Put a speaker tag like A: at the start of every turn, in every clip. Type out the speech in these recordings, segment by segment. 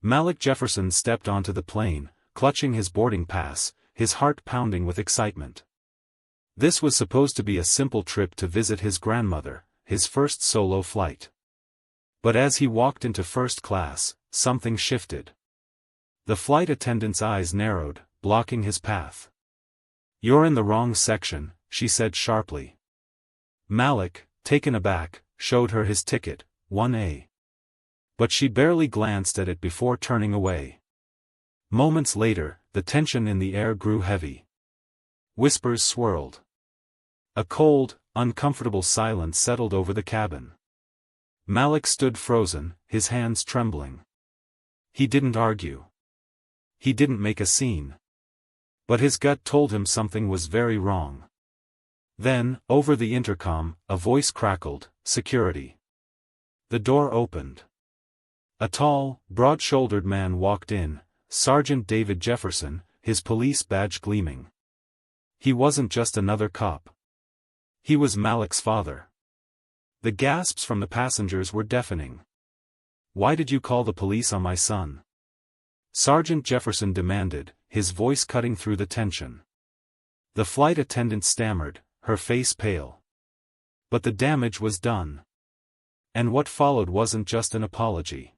A: Malik Jefferson stepped onto the plane, clutching his boarding pass, his heart pounding with excitement. This was supposed to be a simple trip to visit his grandmother, his first solo flight. But as he walked into first class, something shifted. The flight attendant's eyes narrowed, blocking his path. "You're in the wrong section," she said sharply. Malik, taken aback, showed her his ticket, 1A. But she barely glanced at it before turning away. Moments later, the tension in the air grew heavy. Whispers swirled. A cold, uncomfortable silence settled over the cabin. Malik stood frozen, his hands trembling. He didn't argue. He didn't make a scene. But his gut told him something was very wrong. Then, over the intercom, a voice crackled, "Security." The door opened. A tall, broad-shouldered man walked in, Sergeant David Jefferson, his police badge gleaming. He wasn't just another cop. He was Malik's father. The gasps from the passengers were deafening. "Why did you call the police on my son?" Sergeant Jefferson demanded, his voice cutting through the tension. The flight attendant stammered, her face pale. But the damage was done. And what followed wasn't just an apology.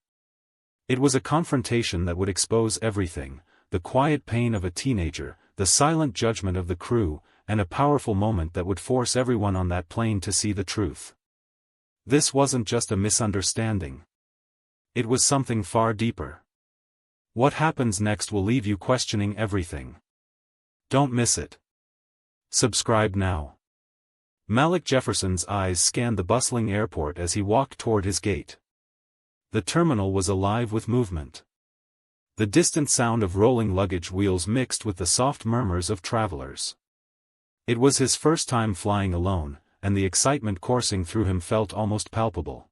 A: It was a confrontation that would expose everything: the quiet pain of a teenager, the silent judgment of the crew, and a powerful moment that would force everyone on that plane to see the truth. This wasn't just a misunderstanding. It was something far deeper. What happens next will leave you questioning everything. Don't miss it. Subscribe now. Malik Jefferson's eyes scanned the bustling airport as he walked toward his gate. The terminal was alive with movement. The distant sound of rolling luggage wheels mixed with the soft murmurs of travelers. It was his first time flying alone, and the excitement coursing through him felt almost palpable.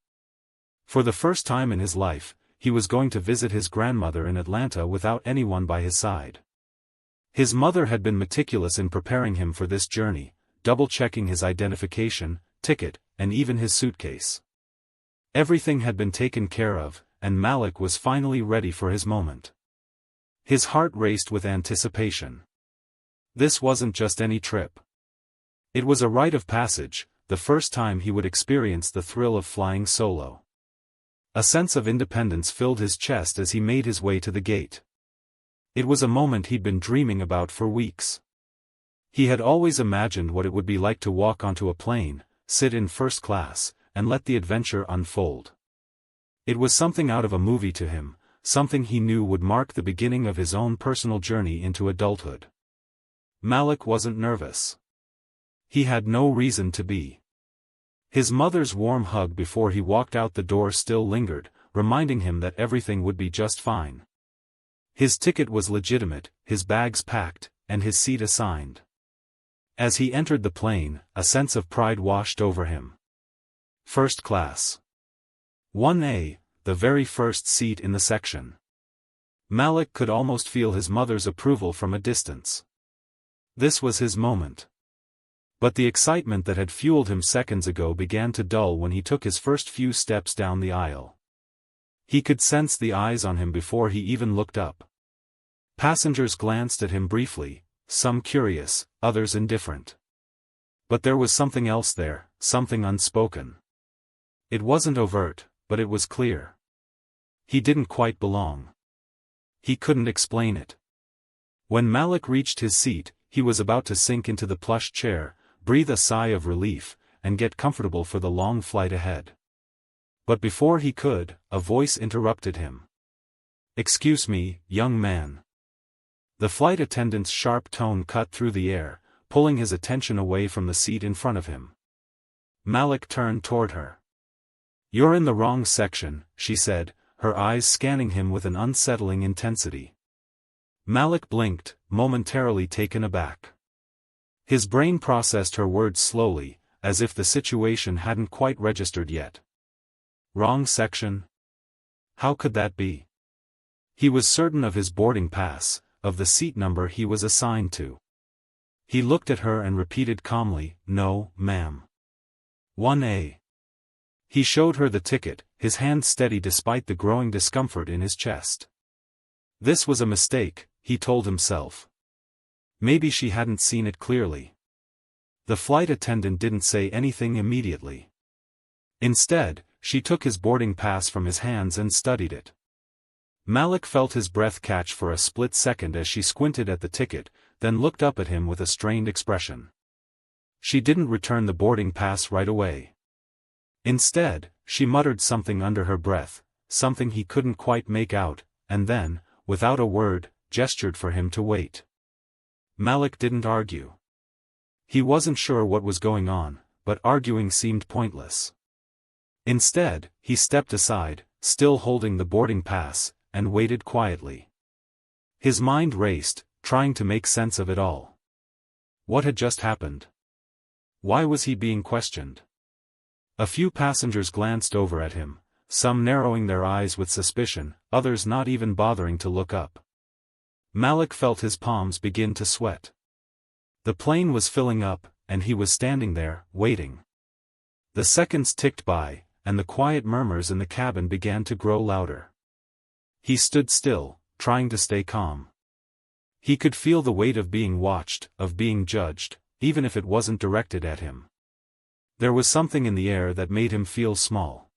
A: For the first time in his life, he was going to visit his grandmother in Atlanta without anyone by his side. His mother had been meticulous in preparing him for this journey, double-checking his identification, ticket, and even his suitcase. Everything had been taken care of, and Malik was finally ready for his moment. His heart raced with anticipation. This wasn't just any trip. It was a rite of passage, the first time he would experience the thrill of flying solo. A sense of independence filled his chest as he made his way to the gate. It was a moment he'd been dreaming about for weeks. He had always imagined what it would be like to walk onto a plane, sit in first class, and let the adventure unfold. It was something out of a movie to him, something he knew would mark the beginning of his own personal journey into adulthood. Malik wasn't nervous. He had no reason to be. His mother's warm hug before he walked out the door still lingered, reminding him that everything would be just fine. His ticket was legitimate, his bags packed, and his seat assigned. As he entered the plane, a sense of pride washed over him. First class. 1A, the very first seat in the section. Malik could almost feel his mother's approval from a distance. This was his moment. But the excitement that had fueled him seconds ago began to dull when he took his first few steps down the aisle. He could sense the eyes on him before he even looked up. Passengers glanced at him briefly, some curious, others indifferent. But there was something else there, something unspoken. It wasn't overt, but it was clear. He didn't quite belong. He couldn't explain it. When Malik reached his seat, he was about to sink into the plush chair, breathe a sigh of relief, and get comfortable for the long flight ahead. But before he could, a voice interrupted him. "Excuse me, young man." The flight attendant's sharp tone cut through the air, pulling his attention away from the seat in front of him. Malik turned toward her. "You're in the wrong section," she said, her eyes scanning him with an unsettling intensity. Malik blinked, momentarily taken aback. His brain processed her words slowly, as if the situation hadn't quite registered yet. Wrong section? How could that be? He was certain of his boarding pass, of the seat number he was assigned to. He looked at her and repeated calmly, "No, ma'am. 1A. He showed her the ticket, his hand steady despite the growing discomfort in his chest. This was a mistake, he told himself. Maybe she hadn't seen it clearly. The flight attendant didn't say anything immediately. Instead, she took his boarding pass from his hands and studied it. Malik felt his breath catch for a split second as she squinted at the ticket, then looked up at him with a strained expression. She didn't return the boarding pass right away. Instead, she muttered something under her breath, something he couldn't quite make out, and then, without a word, gestured for him to wait. Malik didn't argue. He wasn't sure what was going on, but arguing seemed pointless. Instead, he stepped aside, still holding the boarding pass, and waited quietly. His mind raced, trying to make sense of it all. What had just happened? Why was he being questioned? A few passengers glanced over at him, some narrowing their eyes with suspicion, others not even bothering to look up. Malik felt his palms begin to sweat. The plane was filling up, and he was standing there, waiting. The seconds ticked by, and the quiet murmurs in the cabin began to grow louder. He stood still, trying to stay calm. He could feel the weight of being watched, of being judged, even if it wasn't directed at him. There was something in the air that made him feel small.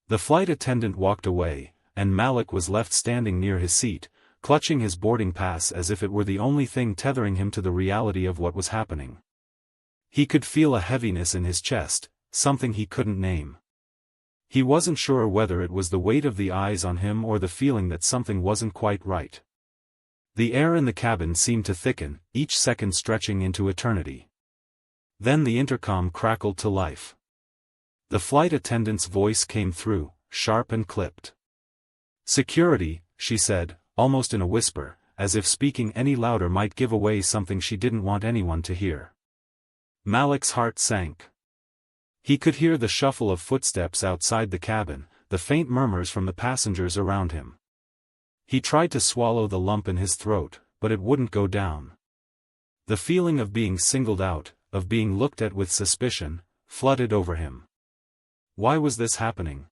A: The flight attendant walked away, and Malik was left standing near his seat, clutching his boarding pass as if it were the only thing tethering him to the reality of what was happening. He could feel a heaviness in his chest, something he couldn't name. He wasn't sure whether it was the weight of the eyes on him or the feeling that something wasn't quite right. The air in the cabin seemed to thicken, each second stretching into eternity. Then the intercom crackled to life. The flight attendant's voice came through, sharp and clipped. "Security," she said, almost in a whisper, as if speaking any louder might give away something she didn't want anyone to hear. Malik's heart sank. He could hear the shuffle of footsteps outside the cabin, the faint murmurs from the passengers around him. He tried to swallow the lump in his throat, but it wouldn't go down. The feeling of being singled out, of being looked at with suspicion, flooded over him. Why was this happening?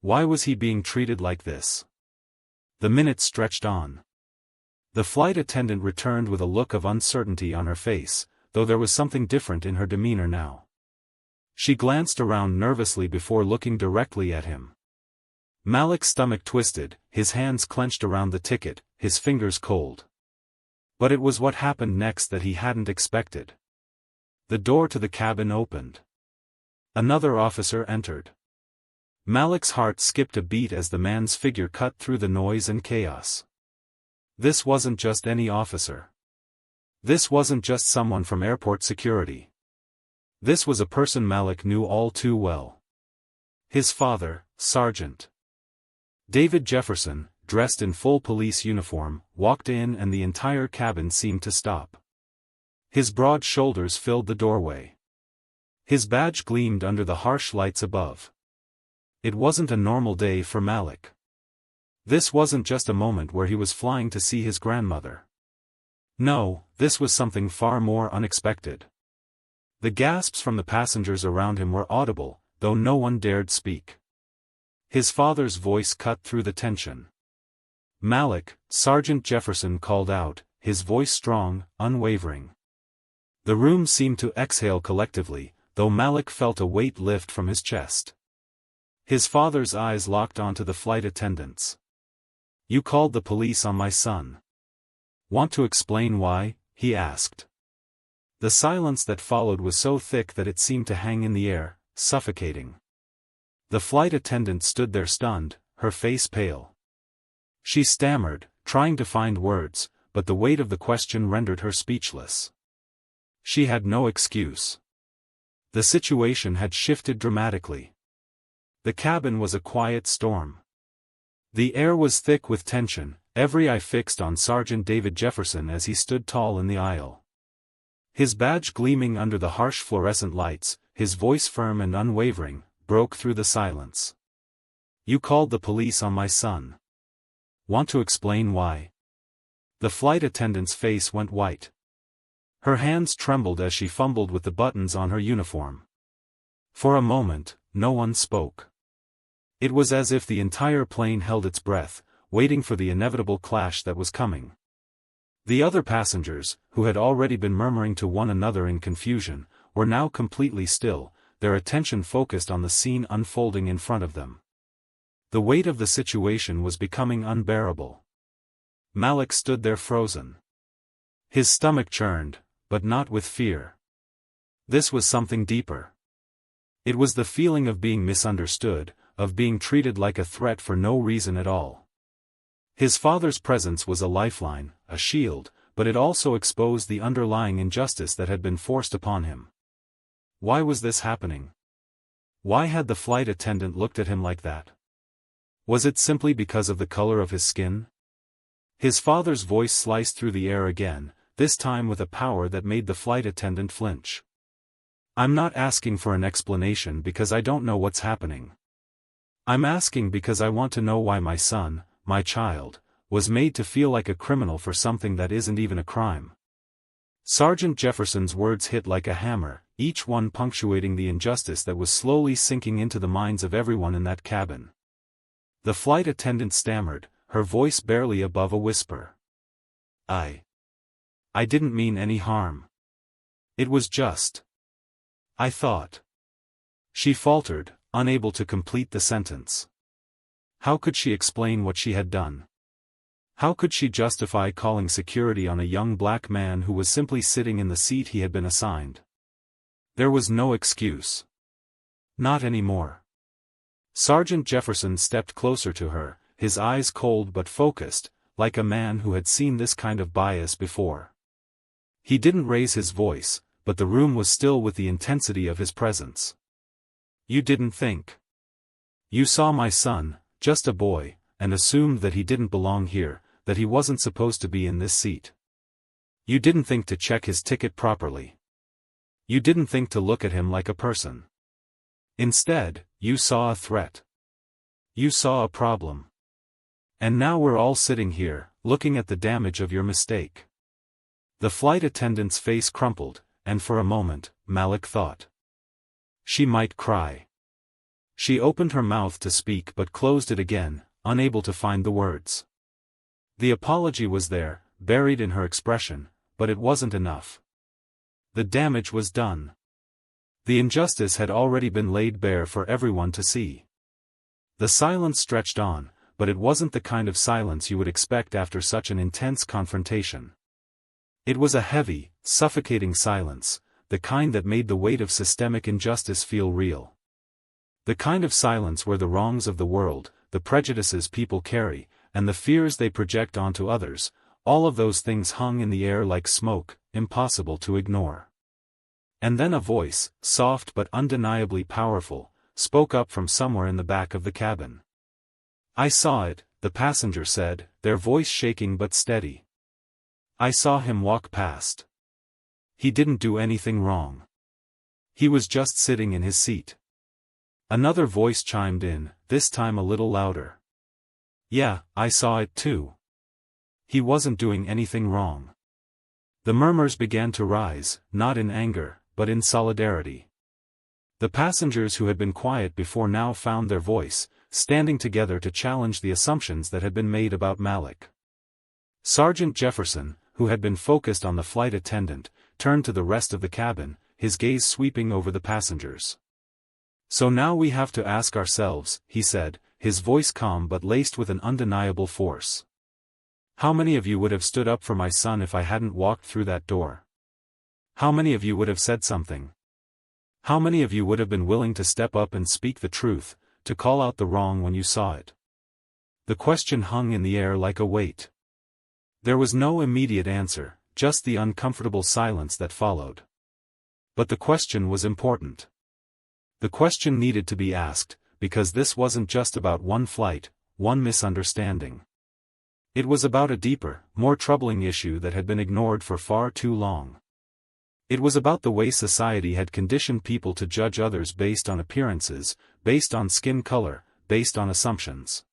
A: Why was he being treated like this? The minutes stretched on. The flight attendant returned with a look of uncertainty on her face, though there was something different in her demeanor now. She glanced around nervously before looking directly at him. Malik's stomach twisted, his hands clenched around the ticket, his fingers cold. But it was what happened next that he hadn't expected. The door to the cabin opened. Another officer entered. Malik's heart skipped a beat as the man's figure cut through the noise and chaos. This wasn't just any officer. This wasn't just someone from airport security. This was a person Malik knew all too well. His father, Sergeant David Jefferson, dressed in full police uniform, walked in and the entire cabin seemed to stop. His broad shoulders filled the doorway. His badge gleamed under the harsh lights above. It wasn't a normal day for Malik. This wasn't just a moment where he was flying to see his grandmother. No, this was something far more unexpected. The gasps from the passengers around him were audible, though no one dared speak. His father's voice cut through the tension. "Malik," Sergeant Jefferson called out, his voice strong, unwavering. The room seemed to exhale collectively, though Malik felt a weight lift from his chest. His father's eyes locked onto the flight attendants. "You called the police on my son. Want to explain why?" he asked. The silence that followed was so thick that it seemed to hang in the air, suffocating. The flight attendant stood there stunned, her face pale. She stammered, trying to find words, but the weight of the question rendered her speechless. She had no excuse. The situation had shifted dramatically. The cabin was a quiet storm. The air was thick with tension, every eye fixed on Sergeant David Jefferson as he stood tall in the aisle. His badge gleaming under the harsh fluorescent lights, his voice firm and unwavering, broke through the silence. "You called the police on my son. Want to explain why?" The flight attendant's face went white. Her hands trembled as she fumbled with the buttons on her uniform. For a moment, no one spoke. It was as if the entire plane held its breath, waiting for the inevitable clash that was coming. The other passengers, who had already been murmuring to one another in confusion, were now completely still, their attention focused on the scene unfolding in front of them. The weight of the situation was becoming unbearable. Malik stood there frozen. His stomach churned, but not with fear. This was something deeper. It was the feeling of being misunderstood, of being treated like a threat for no reason at all. His father's presence was a lifeline, a shield, but it also exposed the underlying injustice that had been forced upon him. Why was this happening? Why had the flight attendant looked at him like that? Was it simply because of the color of his skin? His father's voice sliced through the air again, this time with a power that made the flight attendant flinch. I'm not asking for an explanation because I don't know what's happening. I'm asking because I want to know why my son, my child, was made to feel like a criminal for something that isn't even a crime. Sergeant Jefferson's words hit like a hammer, each one punctuating the injustice that was slowly sinking into the minds of everyone in that cabin. The flight attendant stammered, her voice barely above a whisper. I didn't mean any harm. It was just. I thought. She faltered, unable to complete the sentence. How could she explain what she had done? How could she justify calling security on a young black man who was simply sitting in the seat he had been assigned? There was no excuse. Not anymore. Sergeant Jefferson stepped closer to her, his eyes cold but focused, like a man who had seen this kind of bias before. He didn't raise his voice, but the room was still with the intensity of his presence. You didn't think. You saw my son, just a boy, and assumed that he didn't belong here, that he wasn't supposed to be in this seat. You didn't think to check his ticket properly. You didn't think to look at him like a person. Instead, you saw a threat. You saw a problem. And now we're all sitting here, looking at the damage of your mistake. The flight attendant's face crumpled, and for a moment, Malik thought she might cry. She opened her mouth to speak but closed it again, unable to find the words. The apology was there, buried in her expression, but it wasn't enough. The damage was done. The injustice had already been laid bare for everyone to see. The silence stretched on, but it wasn't the kind of silence you would expect after such an intense confrontation. It was a heavy, suffocating silence, the kind that made the weight of systemic injustice feel real. The kind of silence where the wrongs of the world, the prejudices people carry, and the fears they project onto others, all of those things hung in the air like smoke, impossible to ignore. And then a voice, soft but undeniably powerful, spoke up from somewhere in the back of the cabin. I saw it, the passenger said, their voice shaking but steady. I saw him walk past. He didn't do anything wrong. He was just sitting in his seat. Another voice chimed in, this time a little louder. Yeah, I saw it too. He wasn't doing anything wrong. The murmurs began to rise, not in anger, but in solidarity. The passengers who had been quiet before now found their voice, standing together to challenge the assumptions that had been made about Malik. Sergeant Jefferson, who had been focused on the flight attendant, turned to the rest of the cabin, his gaze sweeping over the passengers. So now we have to ask ourselves, he said, his voice calm but laced with an undeniable force. How many of you would have stood up for my son if I hadn't walked through that door? How many of you would have said something? How many of you would have been willing to step up and speak the truth, to call out the wrong when you saw it? The question hung in the air like a weight. There was no immediate answer, just the uncomfortable silence that followed. But the question was important. The question needed to be asked, because this wasn't just about one flight, one misunderstanding. It was about a deeper, more troubling issue that had been ignored for far too long. It was about the way society had conditioned people to judge others based on appearances, based on skin color, based on assumptions.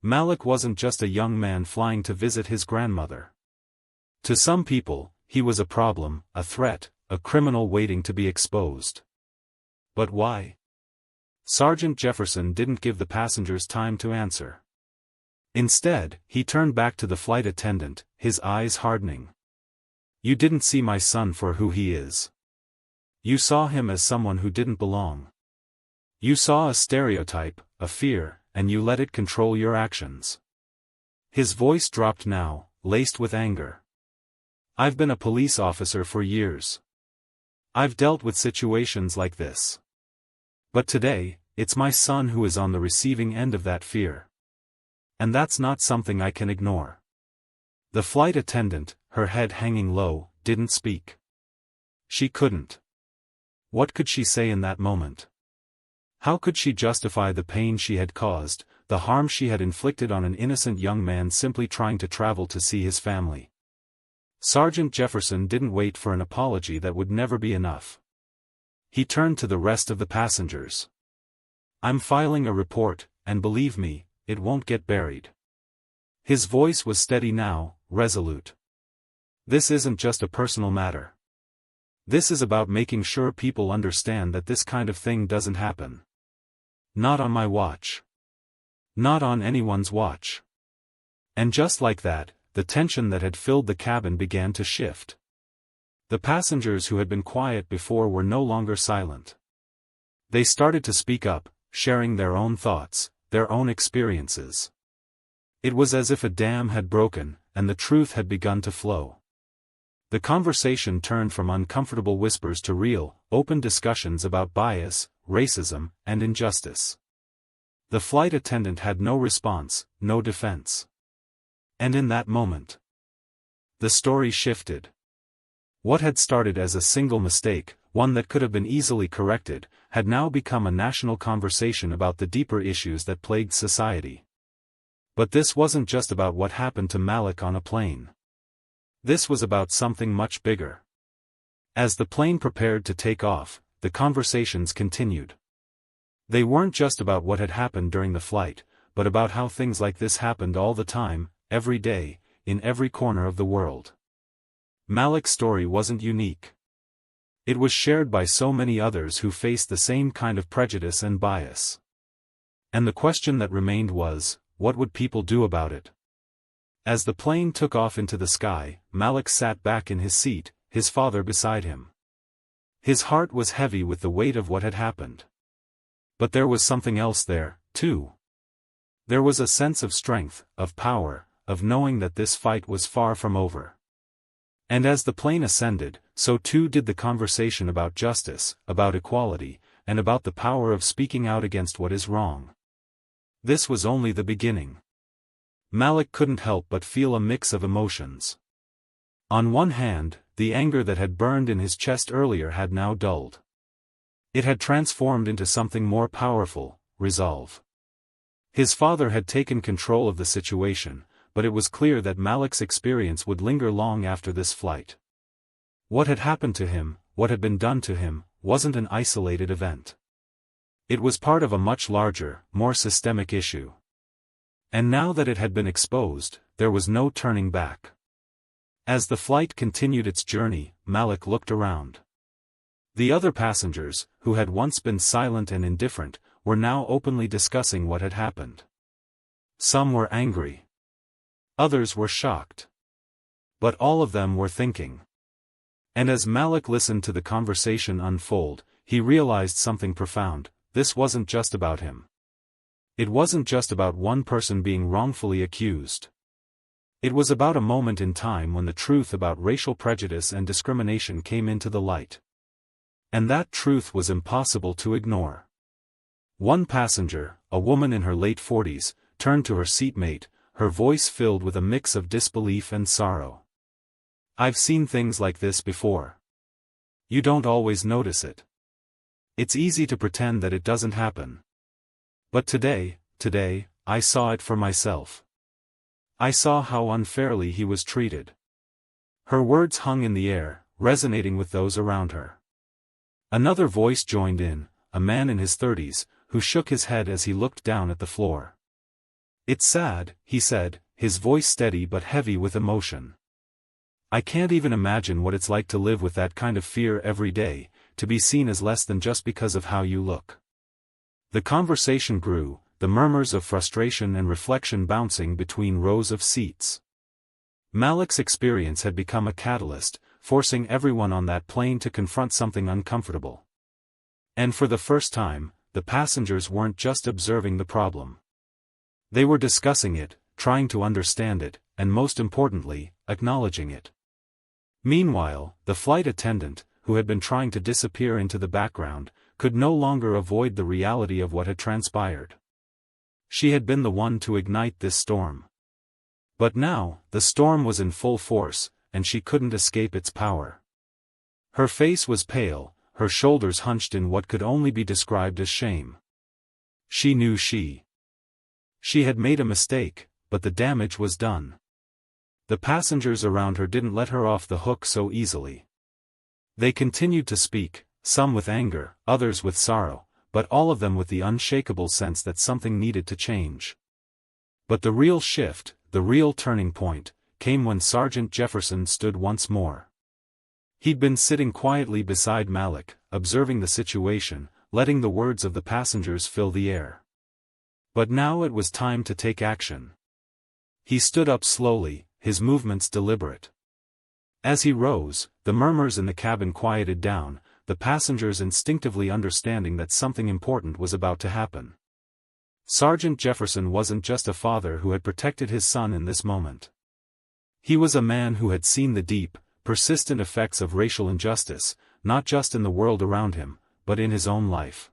A: Malik wasn't just a young man flying to visit his grandmother. To some people, he was a problem, a threat, a criminal waiting to be exposed. But why? Sergeant Jefferson didn't give the passengers time to answer. Instead, he turned back to the flight attendant, his eyes hardening. You didn't see my son for who he is. You saw him as someone who didn't belong. You saw a stereotype, a fear, and you let it control your actions. His voice dropped now, laced with anger. I've been a police officer for years. I've dealt with situations like this. But today, it's my son who is on the receiving end of that fear. And that's not something I can ignore. The flight attendant, her head hanging low, didn't speak. She couldn't. What could she say in that moment? How could she justify the pain she had caused, the harm she had inflicted on an innocent young man simply trying to travel to see his family? Sergeant Jefferson didn't wait for an apology that would never be enough. He turned to the rest of the passengers. I'm filing a report, and believe me, it won't get buried. His voice was steady now, resolute. This isn't just a personal matter. This is about making sure people understand that this kind of thing doesn't happen. Not on my watch. Not on anyone's watch. And just like that, the tension that had filled the cabin began to shift. The passengers who had been quiet before were no longer silent. They started to speak up, sharing their own thoughts, their own experiences. It was as if a dam had broken, and the truth had begun to flow. The conversation turned from uncomfortable whispers to real, open discussions about bias, racism, and injustice. The flight attendant had no response, no defense. And in that moment, the story shifted. What had started as a single mistake, one that could have been easily corrected, had now become a national conversation about the deeper issues that plagued society. But this wasn't just about what happened to Malik on a plane. This was about something much bigger. As the plane prepared to take off, the conversations continued. They weren't just about what had happened during the flight, but about how things like this happened all the time, every day, in every corner of the world. Malik's story wasn't unique. It was shared by so many others who faced the same kind of prejudice and bias. And the question that remained was, what would people do about it? As the plane took off into the sky, Malik sat back in his seat, his father beside him. His heart was heavy with the weight of what had happened. But there was something else there, too. There was a sense of strength, of power, of knowing that this fight was far from over. And as the plane ascended, so too did the conversation about justice, about equality, and about the power of speaking out against what is wrong. This was only the beginning. Malik couldn't help but feel a mix of emotions. On one hand, the anger that had burned in his chest earlier had now dulled. It had transformed into something more powerful, resolve. His father had taken control of the situation, but it was clear that Malik's experience would linger long after this flight. What had happened to him, what had been done to him, wasn't an isolated event. It was part of a much larger, more systemic issue. And now that it had been exposed, there was no turning back. As the flight continued its journey, Malik looked around. The other passengers, who had once been silent and indifferent, were now openly discussing what had happened. Some were angry. Others were shocked. But all of them were thinking. And as Malik listened to the conversation unfold, he realized something profound. This wasn't just about him. It wasn't just about one person being wrongfully accused. It was about a moment in time when the truth about racial prejudice and discrimination came into the light. And that truth was impossible to ignore. One passenger, a woman in her late 40s, turned to her seatmate, her voice filled with a mix of disbelief and sorrow. I've seen things like this before. You don't always notice it. It's easy to pretend that it doesn't happen. But today, I saw it for myself. I saw how unfairly he was treated. Her words hung in the air, resonating with those around her. Another voice joined in, a man in his 30s, who shook his head as he looked down at the floor. It's sad, he said, his voice steady but heavy with emotion. I can't even imagine what it's like to live with that kind of fear every day, to be seen as less than just because of how you look. The conversation grew, the murmurs of frustration and reflection bouncing between rows of seats. Malik's experience had become a catalyst, forcing everyone on that plane to confront something uncomfortable. And for the first time, the passengers weren't just observing the problem. They were discussing it, trying to understand it, and most importantly, acknowledging it. Meanwhile, the flight attendant, who had been trying to disappear into the background, could no longer avoid the reality of what had transpired. She had been the one to ignite this storm. But now, the storm was in full force, and she couldn't escape its power. Her face was pale, her shoulders hunched in what could only be described as shame. She knew she had made a mistake, but the damage was done. The passengers around her didn't let her off the hook so easily. They continued to speak, some with anger, others with sorrow, but all of them with the unshakable sense that something needed to change. But the real shift, the real turning point, came when Sergeant Jefferson stood once more. He'd been sitting quietly beside Malik, observing the situation, letting the words of the passengers fill the air. But now it was time to take action. He stood up slowly, his movements deliberate. As he rose, the murmurs in the cabin quieted down, the passengers instinctively understanding that something important was about to happen. Sergeant Jefferson wasn't just a father who had protected his son in this moment. He was a man who had seen the deep, persistent effects of racial injustice, not just in the world around him, but in his own life.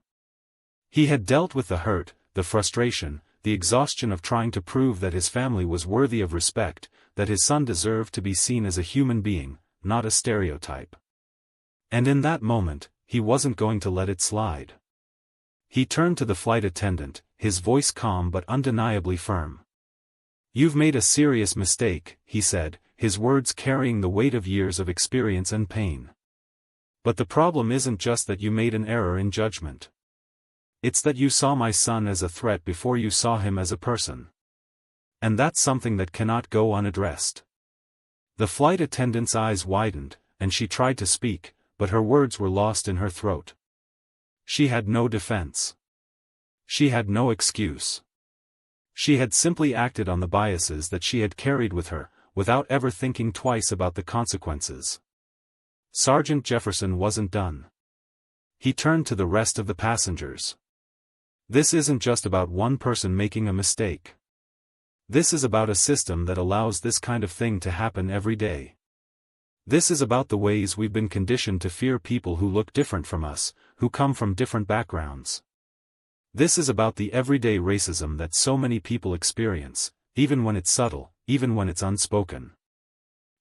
A: He had dealt with the hurt, the frustration, the exhaustion of trying to prove that his family was worthy of respect, that his son deserved to be seen as a human being, not a stereotype. And in that moment, he wasn't going to let it slide. He turned to the flight attendant, his voice calm but undeniably firm. "You've made a serious mistake," he said, his words carrying the weight of years of experience and pain. "But the problem isn't just that you made an error in judgment. It's that you saw my son as a threat before you saw him as a person. And that's something that cannot go unaddressed." The flight attendant's eyes widened, and she tried to speak, but her words were lost in her throat. She had no defense. She had no excuse. She had simply acted on the biases that she had carried with her, without ever thinking twice about the consequences. Sergeant Jefferson wasn't done. He turned to the rest of the passengers. "This isn't just about one person making a mistake. This is about a system that allows this kind of thing to happen every day. This is about the ways we've been conditioned to fear people who look different from us, who come from different backgrounds. This is about the everyday racism that so many people experience, even when it's subtle, even when it's unspoken."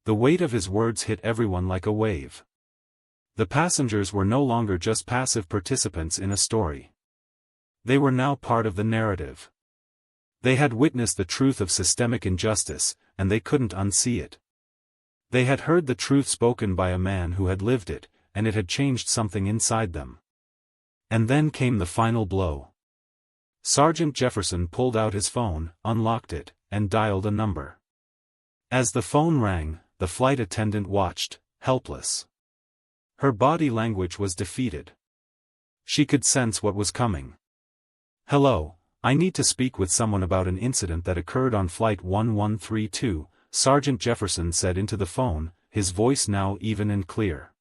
A: The weight of his words hit everyone like a wave. The passengers were no longer just passive participants in a story. They were now part of the narrative. They had witnessed the truth of systemic injustice, and they couldn't unsee it. They had heard the truth spoken by a man who had lived it, and it had changed something inside them. And then came the final blow. Sergeant Jefferson pulled out his phone, unlocked it, and dialed a number. As the phone rang, the flight attendant watched, helpless. Her body language was defeated. She could sense what was coming. "Hello, I need to speak with someone about an incident that occurred on Flight 1132, Sergeant Jefferson said into the phone, his voice now even and clear.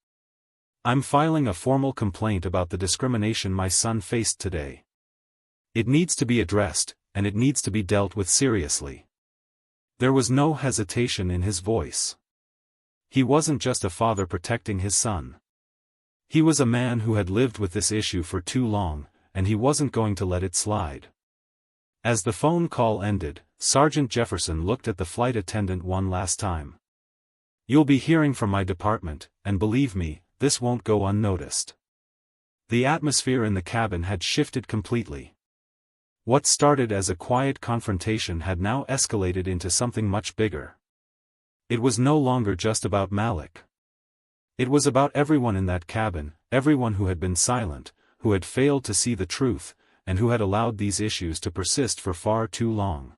A: "I'm filing a formal complaint about the discrimination my son faced today. It needs to be addressed, and it needs to be dealt with seriously." There was no hesitation in his voice. He wasn't just a father protecting his son. He was a man who had lived with this issue for too long, and he wasn't going to let it slide. As the phone call ended, Sergeant Jefferson looked at the flight attendant one last time. "You'll be hearing from my department, and believe me, this won't go unnoticed." The atmosphere in the cabin had shifted completely. What started as a quiet confrontation had now escalated into something much bigger. It was no longer just about Malik. It was about everyone in that cabin, everyone who had been silent, who had failed to see the truth, and who had allowed these issues to persist for far too long.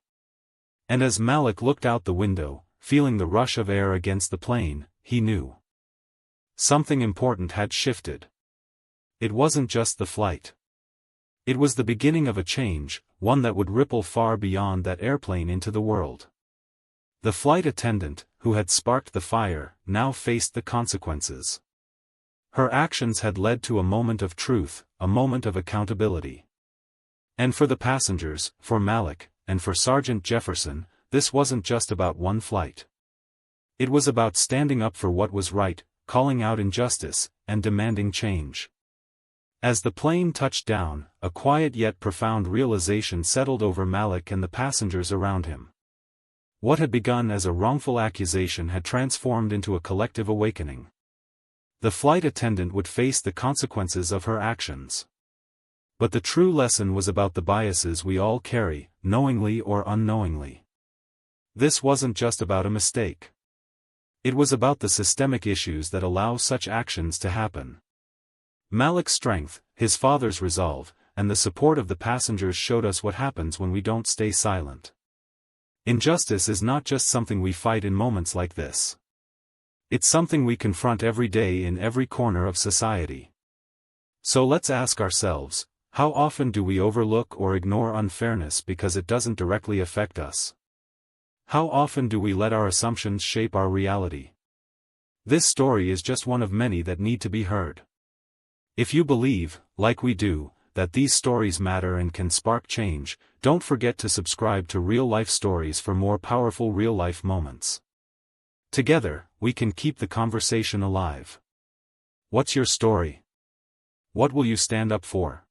A: And as Malik looked out the window, feeling the rush of air against the plane, he knew something important had shifted. It wasn't just the flight. It was the beginning of a change, one that would ripple far beyond that airplane into the world. The flight attendant, who had sparked the fire, now faced the consequences. Her actions had led to a moment of truth, a moment of accountability. And for the passengers, for Malik, and for Sergeant Jefferson, this wasn't just about one flight. It was about standing up for what was right, calling out injustice, and demanding change. As the plane touched down, a quiet yet profound realization settled over Malik and the passengers around him. What had begun as a wrongful accusation had transformed into a collective awakening. The flight attendant would face the consequences of her actions. But the true lesson was about the biases we all carry, knowingly or unknowingly. This wasn't just about a mistake. It was about the systemic issues that allow such actions to happen. Malik's strength, his father's resolve, and the support of the passengers showed us what happens when we don't stay silent. Injustice is not just something we fight in moments like this. It's something we confront every day in every corner of society. So let's ask ourselves, how often do we overlook or ignore unfairness because it doesn't directly affect us? How often do we let our assumptions shape our reality? This story is just one of many that need to be heard. If you believe, like we do, that these stories matter and can spark change, don't forget to subscribe to Real Life Stories for more powerful real-life moments. Together, we can keep the conversation alive. What's your story? What will you stand up for?